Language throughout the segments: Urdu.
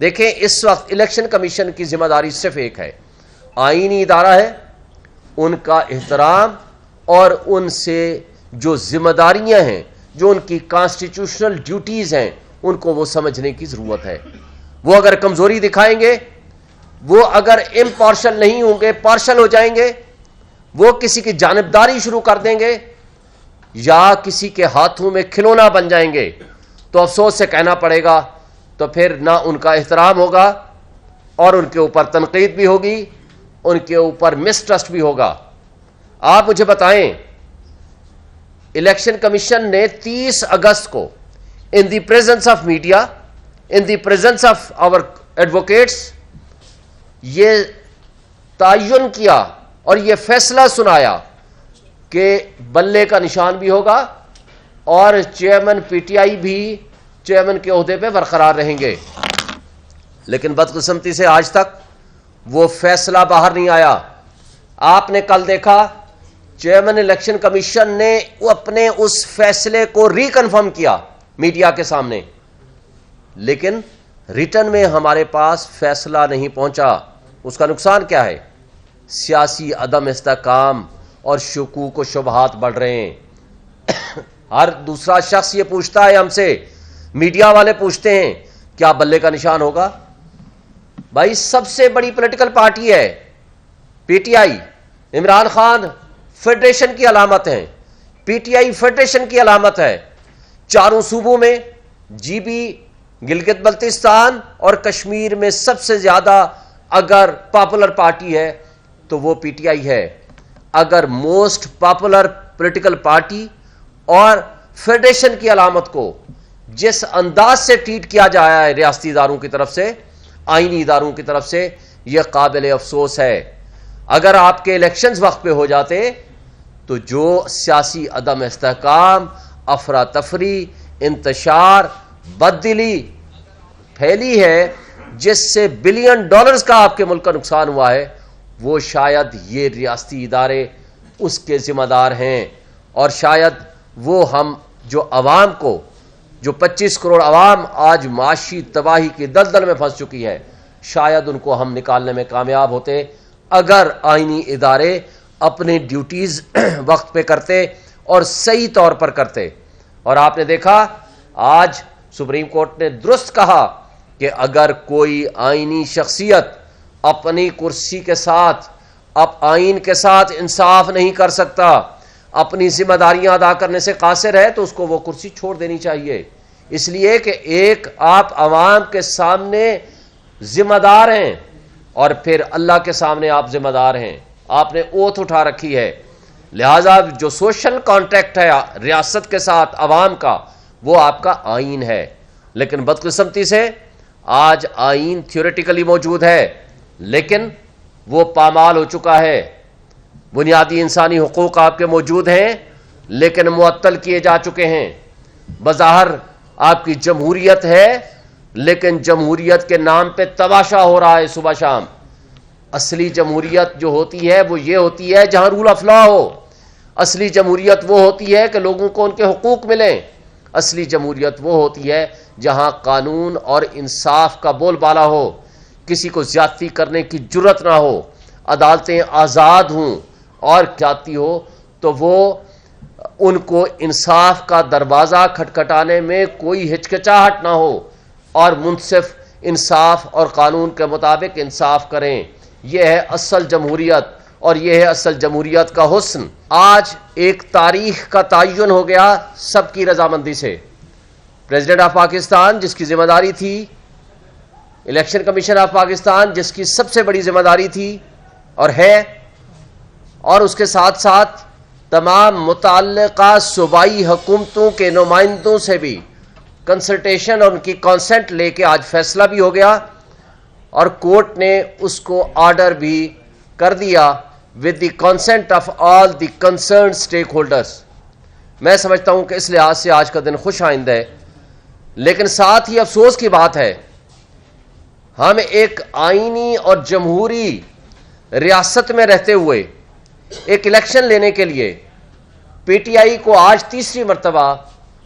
دیکھیں اس وقت الیکشن کمیشن کی ذمہ داری صرف ایک ہے، آئینی ادارہ ہے، ان کا احترام اور ان سے جو ذمہ داریاں ہیں، جو ان کی کانسٹیٹیوشنل ڈیوٹیز ہیں، ان کو وہ سمجھنے کی ضرورت ہے۔ وہ اگر کمزوری دکھائیں گے، وہ اگر امپارشل نہیں ہوں گے، پارشل ہو جائیں گے، وہ کسی کی جانبداری شروع کر دیں گے یا کسی کے ہاتھوں میں کھلونا بن جائیں گے، تو افسوس سے کہنا پڑے گا تو پھر نہ ان کا احترام ہوگا اور ان کے اوپر تنقید بھی ہوگی، ان کے اوپر مسٹرسٹ بھی ہوگا۔ آپ مجھے بتائیں، الیکشن کمیشن نے 30 اگست کو in the presence of media, in the presence of our advocates, یہ تعین کیا اور یہ فیصلہ سنایا کہ بلے کا نشان بھی ہوگا اور چیئرمین پی ٹی آئی بھی چیئرمین کے عہدے پہ برقرار رہیں گے، لیکن بدقسمتی سے آج تک وہ فیصلہ باہر نہیں آیا۔ آپ نے کل دیکھا چیئرمین الیکشن کمیشن نے اپنے اس فیصلے کو ری کنفرم کیا میڈیا کے سامنے، لیکن ریٹن میں ہمارے پاس فیصلہ نہیں پہنچا۔ اس کا نقصان کیا ہے؟ سیاسی عدم استحکام اور شکوک و شبہات بڑھ رہے ہیں۔ ہر دوسرا شخص یہ پوچھتا ہے ہم سے، میڈیا والے پوچھتے ہیں کیا بلے کا نشان ہوگا؟ بھائی سب سے بڑی پولیٹیکل پارٹی ہے P T I, Imran Khan federation کی علامت ہیں، پی ٹی آئی فیڈریشن کی علامت ہے۔ چاروں صوبوں میں جی بی، گلگت بلتستان اور کشمیر میں سب سے زیادہ اگر پاپولر پارٹی ہے تو وہ پی ٹی آئی ہے۔ اگر موسٹ پاپولر پولیٹیکل پارٹی اور فیڈریشن کی علامت کو جس انداز سے ٹریٹ کیا جایا ہے ریاستی اداروں کی طرف سے، آئینی اداروں کی طرف سے، یہ قابل افسوس ہے۔ اگر آپ کے الیکشنز وقت پہ ہو جاتے تو جو سیاسی عدم استحکام، افراتفری، انتشار، بددلی پھیلی ہے، جس سے بلین ڈالرز کا آپ کے ملک کا نقصان ہوا ہے، وہ شاید یہ ریاستی ادارے اس کے ذمہ دار ہیں، اور شاید وہ ہم جو عوام کو، جو 25 کروڑ عوام آج معاشی تباہی کی دلدل میں پھنس چکی ہے، شاید ان کو ہم نکالنے میں کامیاب ہوتے اگر آئینی ادارے اپنے ڈیوٹیز وقت پہ کرتے اور صحیح طور پر کرتے۔ اور آپ نے دیکھا آج سپریم کورٹ نے درست کہا کہ اگر کوئی آئینی شخصیت اپنی کرسی کے ساتھ، آئین کے ساتھ انصاف نہیں کر سکتا، اپنی ذمہ داریاں ادا کرنے سے قاصر ہے، تو اس کو وہ کرسی چھوڑ دینی چاہیے، اس لیے کہ ایک آپ عوام کے سامنے ذمہ دار ہیں اور پھر اللہ کے سامنے آپ ذمہ دار ہیں، آپ نے اوتھ اٹھا رکھی ہے۔ لہذا جو سوشل کانٹریکٹ ہے ریاست کے ساتھ عوام کا، وہ آپ کا آئین ہے، لیکن بدقسمتی سے آج آئین تھیوریٹیکلی موجود ہے لیکن وہ پامال ہو چکا ہے۔ بنیادی انسانی حقوق آپ کے موجود ہیں لیکن معطل کیے جا چکے ہیں۔ بظاہر آپ کی جمہوریت ہے لیکن جمہوریت کے نام پہ تماشا ہو رہا ہے صبح شام۔ اصلی جمہوریت جو ہوتی ہے وہ یہ ہوتی ہے جہاں رول آف لا ہو۔ اصلی جمہوریت وہ ہوتی ہے کہ لوگوں کو ان کے حقوق ملیں۔ اصلی جمہوریت وہ ہوتی ہے جہاں قانون اور انصاف کا بول بالا ہو، کسی کو زیادتی کرنے کی جرت نہ ہو، عدالتیں آزاد ہوں، اور چاہتی ہو تو وہ ان کو انصاف کا دروازہ کھٹکھٹانے میں کوئی ہچکچاہٹ نہ ہو اور منصف انصاف اور قانون کے مطابق انصاف کریں۔ یہ ہے اصل جمہوریت اور یہ ہے اصل جمہوریت کا حسن۔ آج ایک تاریخ کا تعین ہو گیا سب کی رضامندی سے۔ پریزیڈنٹ آف پاکستان جس کی ذمہ داری تھی، الیکشن کمیشن آف پاکستان جس کی سب سے بڑی ذمہ داری تھی اور ہے، اور اس کے ساتھ ساتھ تمام متعلقہ صوبائی حکومتوں کے نمائندوں سے بھی کنسلٹیشن اور ان کی کانسنٹ لے کے آج فیصلہ بھی ہو گیا اور کورٹ نے اس کو آرڈر بھی کر دیا with the consent of all the concern stakeholders. میں سمجھتا ہوں کہ اس لحاظ سے آج کا دن خوش آئند ہے، لیکن ساتھ ہی افسوس کی بات ہے ہم ایک آئینی اور جمہوری ریاست میں رہتے ہوئے ایک الیکشن لینے کے لیے پی ٹی آئی کو آج تیسری مرتبہ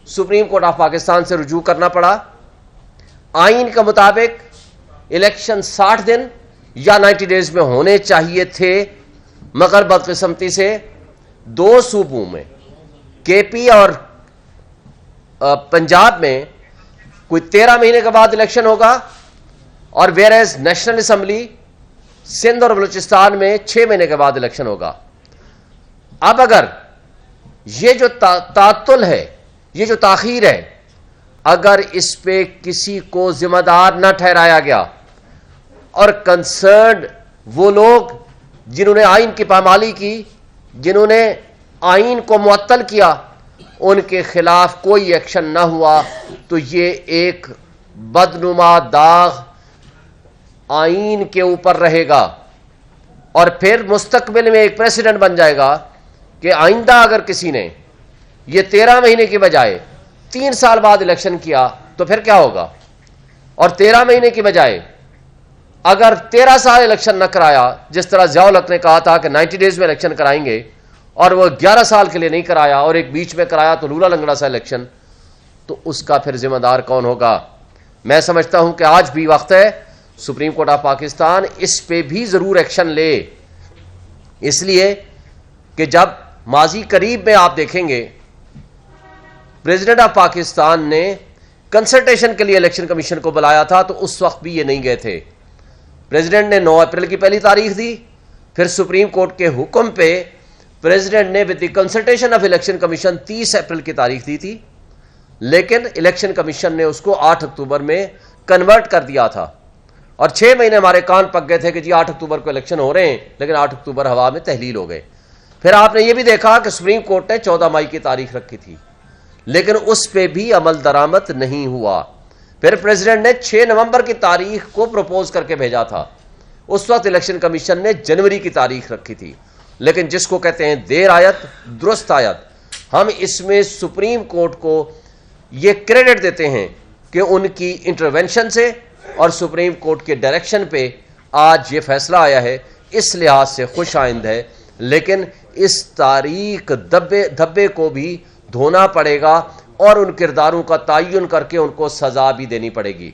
سپریم کورٹ آف پاکستان سے رجوع کرنا پڑا۔ آئین کے مطابق الیکشن 60 دن یا 90 ڈیز میں ہونے چاہیے تھے، مگر بدقسمتی سے دو صوبوں میں کے پی اور پنجاب میں کوئی 13 مہینے کے بعد الیکشن ہوگا، اور ویئرز نیشنل اسمبلی سندھ اور بلوچستان میں 6 مہینے کے بعد الیکشن ہوگا۔ اب اگر یہ جو تعطل ہے، یہ جو تاخیر ہے، اگر اس پہ کسی کو ذمہ دار نہ ٹھہرایا گیا اور کنسرنڈ وہ لوگ جنہوں نے آئین کی پامالی کی، جنہوں نے آئین کو معطل کیا، ان کے خلاف کوئی ایکشن نہ ہوا، تو یہ ایک بدنما داغ آئین کے اوپر رہے گا، اور پھر مستقبل میں ایک پریسیڈنٹ بن جائے گا کہ آئندہ اگر کسی نے یہ 13 مہینے کے بجائے 3 سال بعد الیکشن کیا تو پھر کیا ہوگا، اور 13 مہینے کی بجائے اگر 13 سال الیکشن نہ کرایا، جس طرح ضیاء الحق نے کہا تھا کہ 90 ڈیز میں الیکشن کرائیں گے، اور وہ 11 سال کے لیے نہیں کرایا اور ایک بیچ میں کرایا تو لولا لنگڑا سا الیکشن، تو اس کا پھر ذمہ دار کون ہوگا؟ میں سمجھتا ہوں کہ آج بھی وقت ہے سپریم کورٹ آف پاکستان اس پہ بھی ضرور ایکشن لے، اس لیے کہ جب ماضی قریب میں آپ دیکھیں گے پریزیڈنٹ آف پاکستان نے کنسلٹیشن کے لیے الیکشن کمیشن کو بلایا تھا، تو اس وقت بھی یہ نہیں گئے تھے۔ پریزیڈنٹ نے 9 اپریل کی پہلی تاریخ دی، پھر سپریم کورٹ کے حکم پہ پریزیڈنٹ نے with the consultation of election commission 30 April کی تاریخ دی تھی، لیکن الیکشن کمیشن نے اس کو 8 اکتوبر میں کنورٹ کر دیا تھا، اور 6 مہینے ہمارے کان پک گئے تھے کہ جی 8 اکتوبر کو الیکشن ہو رہے ہیں، لیکن 8 اکتوبر ہوا میں تحلیل ہو گئے۔ پھر آپ نے یہ بھی دیکھا کہ سپریم کورٹ نے 14 مئی کی تاریخ رکھی تھی، لیکن اس پہ بھی عمل درآمد نہیں ہوا۔ پھر پریزیڈنٹ نے 6 نومبر کی تاریخ کو پروپوز کر کے بھیجا تھا، اس وقت الیکشن کمیشن نے جنوری کی تاریخ رکھی تھی، لیکن جس کو کہتے ہیں دیر آیت درست آیت، ہم اس میں سپریم کورٹ کو یہ کریڈٹ دیتے ہیں کہ ان کی انٹرونشن سے اور سپریم کورٹ کے ڈائریکشن پہ آج یہ فیصلہ آیا ہے، اس لحاظ سے خوش آئند ہے، لیکن اس تاریخ دھبے کو بھی دھونا پڑے گا اور ان کرداروں کا تعین کر کے ان کو سزا بھی دینی پڑے گی۔